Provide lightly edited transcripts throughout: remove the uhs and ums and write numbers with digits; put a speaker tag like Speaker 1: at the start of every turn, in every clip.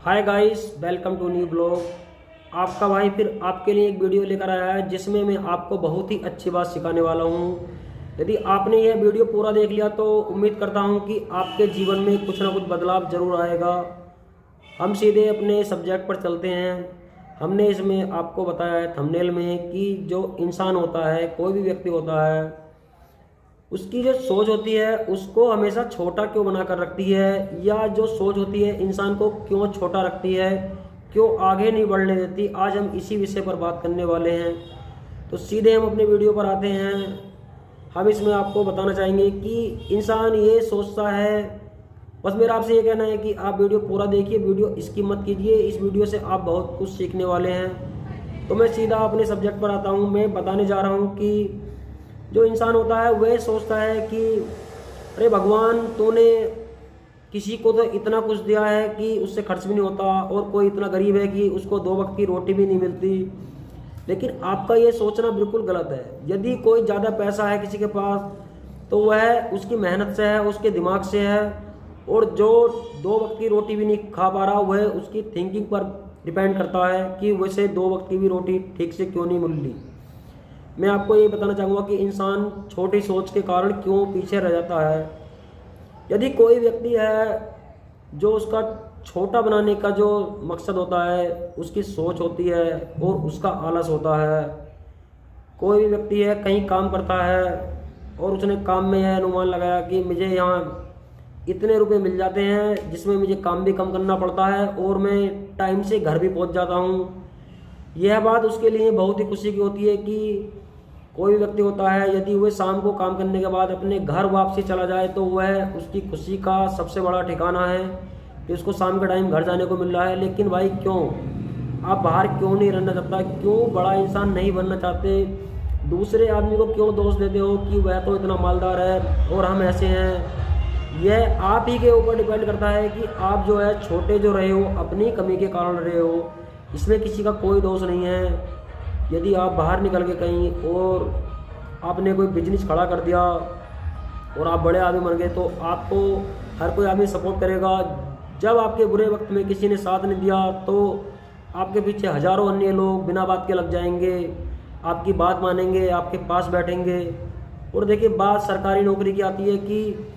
Speaker 1: Hi guys, welcome to new blog. आपका भाई फिर आपके लिए एक वीडियो लेकर आया है जिसमें मैं आपको बहुत ही अच्छी बात सिखाने वाला हूँ। यदि आपने यह वीडियो पूरा देख लिया तो उम्मीद करता हूँ कि आपके जीवन में कुछ ना कुछ बदलाव जरूर आएगा। हम सीधे अपने सब्जेक्ट पर चलते हैं। हमने इसमें आपको बताया है थंबनेल में कि जो इंसान होता है, कोई भी व्यक्ति होता है, उसकी जो सोच होती है उसको हमेशा छोटा क्यों बना कर रखती है, या जो सोच होती है इंसान को क्यों छोटा रखती है, क्यों आगे नहीं बढ़ने देती। आज हम इसी विषय पर बात करने वाले हैं। तो सीधे हम अपने वीडियो पर आते हैं। हम इसमें आपको बताना चाहेंगे कि इंसान ये सोचता है, बस मेरा आपसे ये कहना है कि आप वीडियो पूरा देखिए, वीडियो स्किप मत कीजिए। इस वीडियो से आप बहुत कुछ सीखने वाले हैं। तो मैं सीधा अपने सब्जेक्ट पर आता हूँ। मैं बताने जा रहा हूँ कि जो इंसान होता है वह सोचता है कि अरे भगवान, तूने किसी को तो इतना कुछ दिया है कि उससे खर्च भी नहीं होता, और कोई इतना गरीब है कि उसको 2 वक्त की रोटी भी नहीं मिलती। लेकिन आपका ये सोचना बिल्कुल गलत है। यदि कोई ज़्यादा पैसा है किसी के पास तो वह उसकी मेहनत से है, उसके दिमाग से है, और जो 2 वक्त की रोटी भी नहीं खा पा रहा वह उसकी थिंकिंग पर डिपेंड करता है कि वैसे 2 वक्त की भी रोटी ठीक से क्यों नहीं मिल रही। मैं आपको ये बताना चाहूँगा कि इंसान छोटी सोच के कारण क्यों पीछे रह जाता है। यदि कोई व्यक्ति है जो उसका छोटा बनाने का जो मकसद होता है, उसकी सोच होती है और उसका आलस होता है। कोई भी व्यक्ति है, कहीं काम करता है और उसने काम में यह अनुमान लगाया कि मुझे यहाँ इतने रुपए मिल जाते हैं जिसमें मुझे काम भी कम करना पड़ता है और मैं टाइम से घर भी पहुँच जाता हूँ। यह बात उसके लिए बहुत ही खुशी की होती है कि कोई व्यक्ति होता है, यदि वह शाम को काम करने के बाद अपने घर वापसी चला जाए तो वह उसकी खुशी का सबसे बड़ा ठिकाना है कि उसको शाम के टाइम घर जाने को मिल रहा है। लेकिन भाई क्यों आप बाहर क्यों नहीं रहना चाहता, क्यों बड़ा इंसान नहीं बनना चाहते? दूसरे आदमी को क्यों दोष देते हो कि वह तो इतना मालदार है और हम ऐसे हैं? यह आप ही के ऊपर डिपेंड करता है कि आप जो है छोटे जो रहे हो अपनी कमी के कारण रहे हो। इसमें किसी का कोई दोष नहीं है। यदि आप बाहर निकल के कहीं और आपने कोई बिजनेस खड़ा कर दिया और आप बड़े आदमी बन गए तो आपको हर कोई आदमी सपोर्ट करेगा। जब आपके बुरे वक्त में किसी ने साथ नहीं दिया तो आपके पीछे हजारों अन्य लोग बिना बात के लग जाएंगे, आपकी बात मानेंगे, आपके पास बैठेंगे। और देखिए, बात सरकारी नौकरी की आती है कि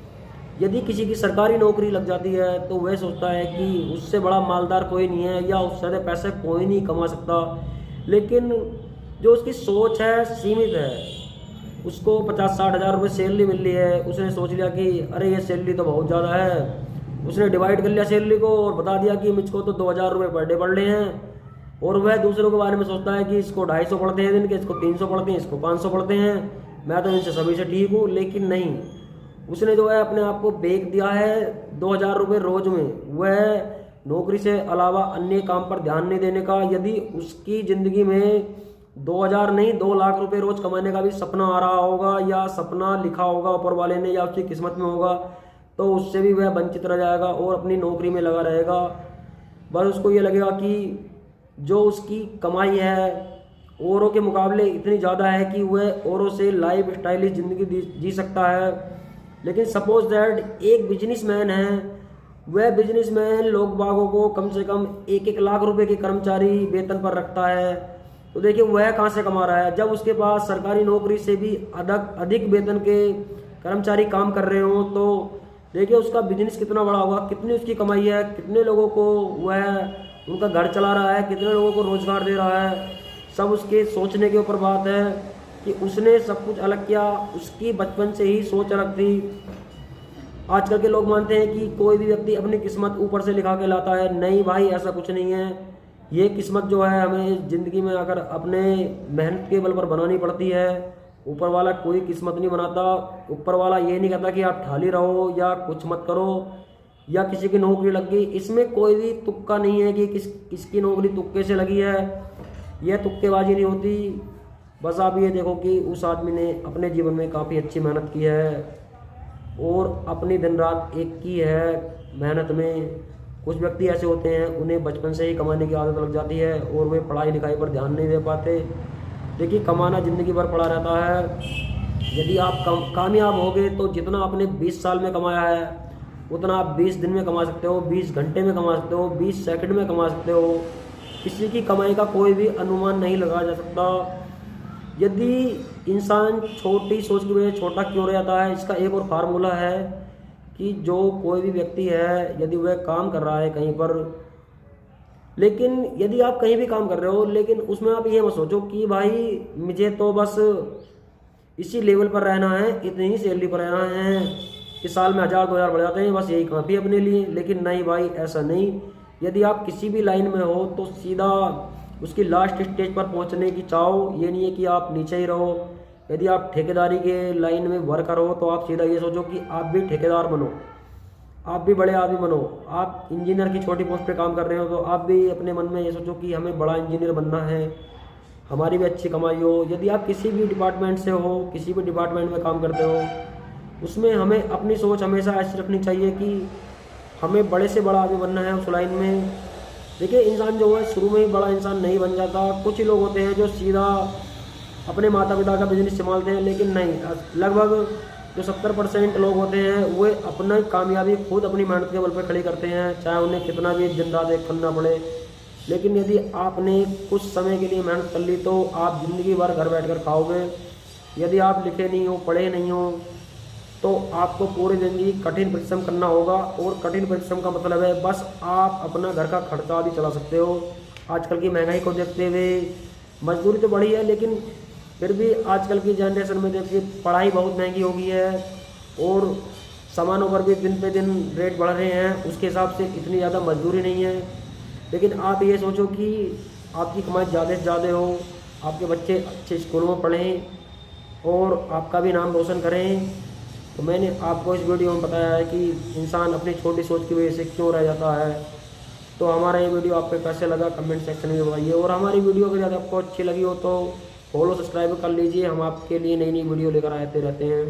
Speaker 1: यदि किसी की सरकारी नौकरी लग जाती है तो वह सोचता है कि उससे बड़ा मालदार कोई नहीं है या उससे ज़्यादा पैसे कोई नहीं कमा सकता। लेकिन जो उसकी सोच है सीमित है, उसको 50-60 हज़ार रुपये सैलरी मिल रही है, उसने सोच लिया कि अरे ये सैलरी तो बहुत ज़्यादा है। उसने डिवाइड कर लिया सैलरी को और बता दिया कि मुझको तो 2,000 रुपये पर डे पड़ रहे हैं। और वह दूसरों के बारे में सोचता है कि इसको 250 पड़ते हैं दिन के, इसको 300 पड़ते हैं, इसको 500 पड़ते हैं, मैं तो इनसे सभी से ठीक हूँ। लेकिन नहीं, उसने जो है अपने आप को बेच दिया है 2,000 रुपये रोज में। वह नौकरी से अलावा अन्य काम पर ध्यान नहीं देने का। यदि उसकी ज़िंदगी में 2,000 नहीं 2 लाख रुपए रोज कमाने का भी सपना आ रहा होगा या सपना लिखा होगा ऊपर वाले ने या उसकी किस्मत में होगा, तो उससे भी वह वंचित रह जाएगा और अपनी नौकरी में लगा रहेगा। बस उसको ये लगेगा कि जो उसकी कमाई है औरों के मुकाबले इतनी ज़्यादा है कि वह औरों से लाइफ स्टाइलिश ज़िंदगी जी सकता है। लेकिन सपोज दैट एक बिजनेसमैन है, वह बिजनेसमैन लोग बागों को कम से कम 1-1 लाख रुपए के कर्मचारी वेतन पर रखता है। तो देखिए वह कहाँ से कमा रहा है, जब उसके पास सरकारी नौकरी से भी अधिक वेतन के कर्मचारी काम कर रहे हो। तो देखिए उसका बिजनेस कितना बड़ा होगा, कितनी उसकी कमाई है, कितने लोगों को वह उनका घर चला रहा है, कितने लोगों को रोजगार दे रहा है। सब उसके सोचने के ऊपर बात है कि उसने सब कुछ अलग किया, उसकी बचपन से ही सोच अलग थी। आजकल के लोग मानते हैं कि कोई भी व्यक्ति अपनी किस्मत ऊपर से लिखा के लाता है। नहीं भाई, ऐसा कुछ नहीं है। ये किस्मत जो है हमें ज़िंदगी में अगर अपने मेहनत के बल पर बनानी पड़ती है। ऊपर वाला कोई किस्मत नहीं बनाता। ऊपर वाला ये नहीं कहता कि आप ठाली रहो या कुछ मत करो या किसी की नौकरी लग गई। इसमें कोई भी तुक्का नहीं है कि किसकी नौकरी तुक्के से लगी है। यह तुक्केबाजी नहीं होती। बस आप ये देखो कि उस आदमी ने अपने जीवन में काफ़ी अच्छी मेहनत की है और अपनी दिन रात एक की है मेहनत में। कुछ व्यक्ति ऐसे होते हैं, उन्हें बचपन से ही कमाने की आदत लग जाती है और वे पढ़ाई लिखाई पर ध्यान नहीं दे पाते। देखिए, कमाना ज़िंदगी भर पड़ा रहता है। यदि आप कामयाब हो गए तो जितना आपने 20 साल में कमाया है उतना आप 20 दिन में कमा सकते हो, 20 घंटे में कमा सकते हो, 20 सेकंड में कमा सकते हो। किसी की कमाई का कोई भी अनुमान नहीं लगाया जा सकता। यदि इंसान छोटी सोच की वजह से छोटा क्यों रह जाता है, इसका एक और फार्मूला है कि जो कोई भी व्यक्ति है, यदि वह काम कर रहा है कहीं पर, लेकिन यदि आप कहीं भी काम कर रहे हो, लेकिन उसमें आप ये मत सोचो कि भाई मुझे तो बस इसी लेवल पर रहना है, इतनी ही सैलरी पर रहना है, इस साल में 1000-2000 बढ़ जाते हैं, बस यही काफ़ी अपने लिए। लेकिन नहीं भाई, ऐसा नहीं। यदि आप किसी भी लाइन में हो तो सीधा उसकी लास्ट स्टेज पर पहुंचने की चाहो, ये नहीं है कि आप नीचे ही रहो। यदि आप ठेकेदारी के लाइन में वर्कर हो तो आप सीधा ये सोचो कि आप भी ठेकेदार बनो, आप भी बड़े आदमी बनो। आप इंजीनियर की छोटी पोस्ट पे काम कर रहे हो तो आप भी अपने मन में ये सोचो कि हमें बड़ा इंजीनियर बनना है, हमारी भी अच्छी कमाई हो। यदि आप किसी भी डिपार्टमेंट से हो, किसी भी डिपार्टमेंट में काम करते हो, उसमें हमें अपनी सोच हमेशा ऐसी रखनी चाहिए कि हमें बड़े से बड़ा आदमी बनना है उस लाइन में। देखिए, इंसान जो है शुरू में ही बड़ा इंसान नहीं बन जाता। कुछ ही लोग होते हैं जो सीधा अपने माता पिता का बिजनेस संभालते हैं, लेकिन नहीं, लगभग जो 70% लोग होते हैं वे अपना कामयाबी खुद अपनी मेहनत के बल पर खड़ी करते हैं, चाहे उन्हें कितना भी दिन रात एक करना पड़े। लेकिन यदि आपने कुछ समय के लिए मेहनत कर ली तो आप ज़िंदगी भर घर बैठकर खाओगे। यदि आप लिखे नहीं हो, पढ़े नहीं हो, तो आपको पूरी ज़िंदगी कठिन परिश्रम करना होगा। और कठिन परिश्रम का मतलब है बस आप अपना घर का खर्चा भी चला सकते हो। आजकल की महंगाई को देखते हुए मजदूरी तो बढ़ी है, लेकिन फिर भी आजकल की जनरेशन में देखिए पढ़ाई बहुत महंगी हो गई है और सामानों पर भी दिन पे दिन रेट बढ़ रहे हैं, उसके हिसाब से इतनी ज़्यादा मजदूरी नहीं है। लेकिन आप ये सोचो कि आपकी कमाई ज़्यादा से ज़्यादा हो, आपके बच्चे अच्छे स्कूलों में पढ़ें और आपका भी नाम रोशन करें। तो मैंने आपको इस वीडियो में बताया है कि इंसान अपनी छोटी सोच की वजह से क्यों रह जाता है। तो हमारा ये वीडियो आपको कैसे लगा कमेंट सेक्शन में बताइए। और हमारी वीडियो अगर ज़्यादा आपको अच्छी लगी हो तो फॉलो सब्सक्राइब कर लीजिए, हम आपके लिए नई नई वीडियो लेकर आते रहते हैं।